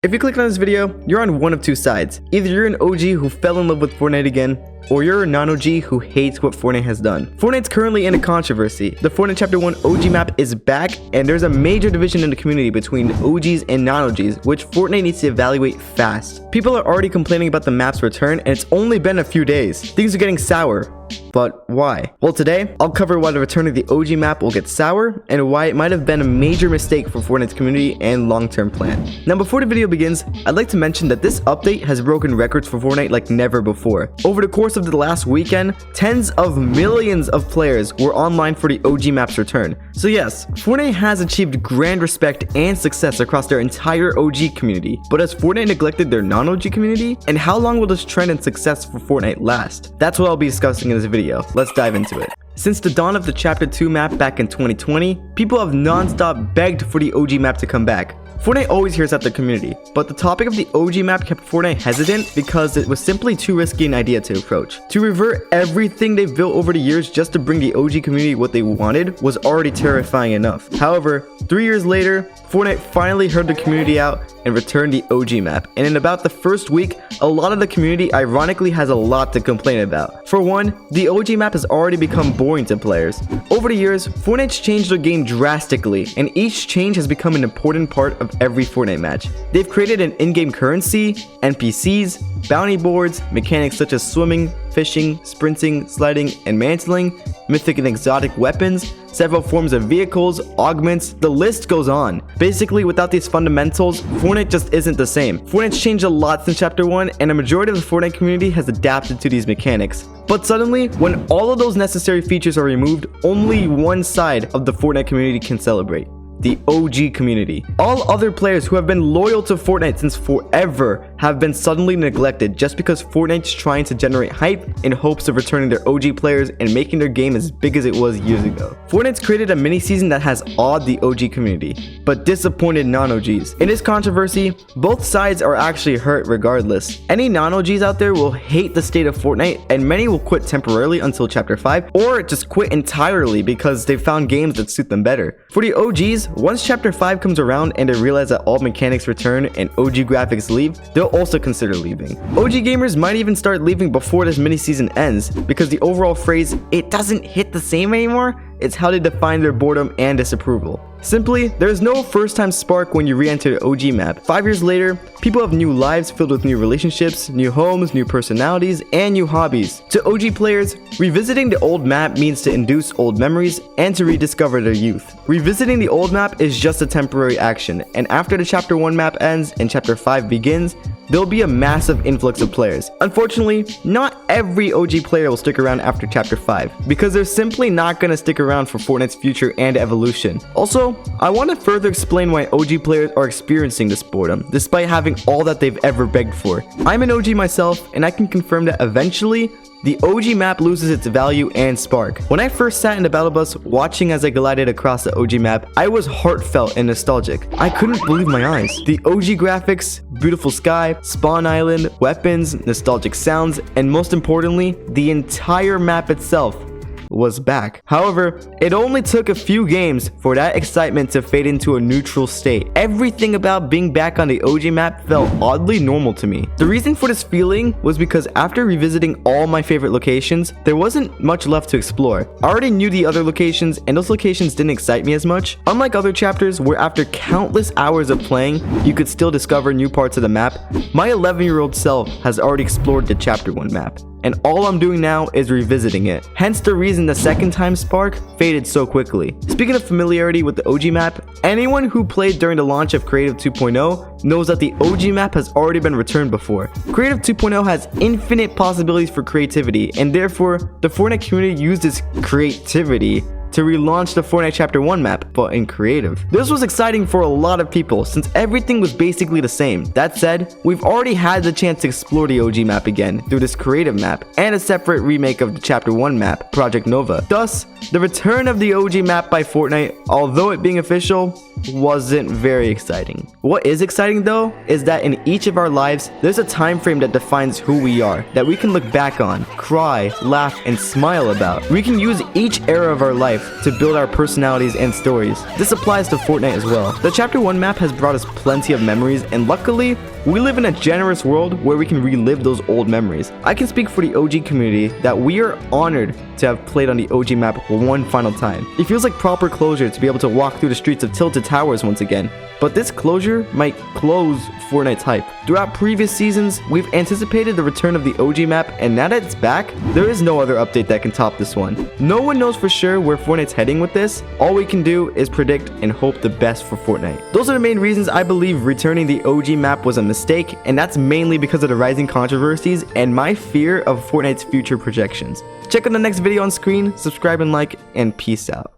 If you click on this video, you're on one of two sides. Either you're an OG who fell in love with Fortnite again, or you're a non-OG who hates what Fortnite has done. Fortnite's currently in a controversy. The Fortnite Chapter 1 OG map is back, and there's a major division in the community between OGs and non-OGs, which Fortnite needs to evaluate fast. People are already complaining about the map's return, and it's only been a few days. Things are getting sour. But why? Well, today, I'll cover why the return of the OG map will get sour, and why it might have been a major mistake for Fortnite's community and long-term plan. Now, before the video begins, I'd like to mention that this update has broken records for Fortnite like never before. Over the course of the last weekend, tens of millions of players were online for the OG map's return. So yes, Fortnite has achieved grand respect and success across their entire OG community, but has Fortnite neglected their non-OG community? And how long will this trend and success for Fortnite last? That's what I'll be discussing in this video. Let's dive into it. Since the dawn of the Chapter 2 map back in 2020, people have non-stop begged for the OG map to come back. Fortnite always hears out the community, but the topic of the OG map kept Fortnite hesitant because it was simply too risky an idea to approach. To revert everything they've built over the years just to bring the OG community what they wanted was already terrifying enough. However, 3 years later, Fortnite finally heard the community out and returned the OG map, and in about the first week, a lot of the community ironically has a lot to complain about. For one, the OG map has already become boring to players. Over the years, Fortnite's changed their game drastically, and each change has become an important part of every Fortnite match. They've created an in-game currency, NPCs, bounty boards, mechanics such as swimming, fishing, sprinting, sliding, and mantling, mythic and exotic weapons, several forms of vehicles, augments, the list goes on. Basically, without these fundamentals, Fortnite just isn't the same. Fortnite's changed a lot since Chapter 1, and a majority of the Fortnite community has adapted to these mechanics. But suddenly, when all of those necessary features are removed, only one side of the Fortnite community can celebrate: the OG community. All other players who have been loyal to Fortnite since forever have been suddenly neglected just because Fortnite's trying to generate hype in hopes of returning their OG players and making their game as big as it was years ago. Fortnite's created a mini-season that has awed the OG community, but disappointed non-OGs. In this controversy, both sides are actually hurt regardless. Any non-OGs out there will hate the state of Fortnite, and many will quit temporarily until Chapter 5, or just quit entirely because they've found games that suit them better. For the OGs, once Chapter 5 comes around and they realize that all mechanics return and OG graphics leave, they'll also consider leaving. OG gamers might even start leaving before this mini-season ends, because the overall phrase, "it doesn't hit the same anymore," is how they define their boredom and disapproval. Simply, there's no first-time spark when you re-enter the OG map. 5 years later, people have new lives filled with new relationships, new homes, new personalities, and new hobbies. To OG players, revisiting the old map means to induce old memories and to rediscover their youth. Revisiting the old map is just a temporary action, and after the Chapter 1 map ends and Chapter 5 begins, there'll be a massive influx of players. Unfortunately, not every OG player will stick around after Chapter 5, because they're simply not going to stick around for Fortnite's future and evolution. Also, I want to further explain why OG players are experiencing this boredom, despite having all that they've ever begged for. I'm an OG myself, and I can confirm that eventually, the OG map loses its value and spark. When I first sat in the battle bus watching as I glided across the OG map, I was heartfelt and nostalgic. I couldn't believe my eyes. The OG graphics, beautiful sky, spawn island, weapons, nostalgic sounds, and most importantly, the entire map itself was back. However, it only took a few games for that excitement to fade into a neutral state. Everything about being back on the OG map felt oddly normal to me. The reason for this feeling was because after revisiting all my favorite locations, there wasn't much left to explore. I already knew the other locations, and those locations didn't excite me as much. Unlike other chapters where after countless hours of playing, you could still discover new parts of the map, my 11-year-old self has already explored the Chapter 1 map, and all I'm doing now is revisiting it. Hence the reason the second time spark faded so quickly. Speaking of familiarity with the OG map, anyone who played during the launch of Creative 2.0 knows that the OG map has already been returned before. Creative 2.0 has infinite possibilities for creativity, and therefore, the Fortnite community used its creativity to relaunch the Fortnite Chapter 1 map, but in creative. This was exciting for a lot of people since everything was basically the same. That said, we've already had the chance to explore the OG map again through this creative map and a separate remake of the Chapter 1 map, Project Nova. Thus, the return of the OG map by Fortnite, although it being official, wasn't very exciting. What is exciting though is that in each of our lives, there's a time frame that defines who we are, that we can look back on, cry, laugh, and smile about. We can use each era of our life to build our personalities and stories. This applies to Fortnite as well. The Chapter 1 map has brought us plenty of memories, and luckily, we live in a generous world where we can relive those old memories. I can speak for the OG community that we are honored to have played on the OG map one final time. It feels like proper closure to be able to walk through the streets of Tilted Towers once again, but this closure might close Fortnite's hype. Throughout previous seasons, we've anticipated the return of the OG map, and now that it's back, there is no other update that can top this one. No one knows for sure where Fortnite's heading with this. All we can do is predict and hope the best for Fortnite. Those are the main reasons I believe returning the OG map was a mistake, and that's mainly because of the rising controversies and my fear of Fortnite's future projections. Check out the next video on screen, subscribe and like, and peace out.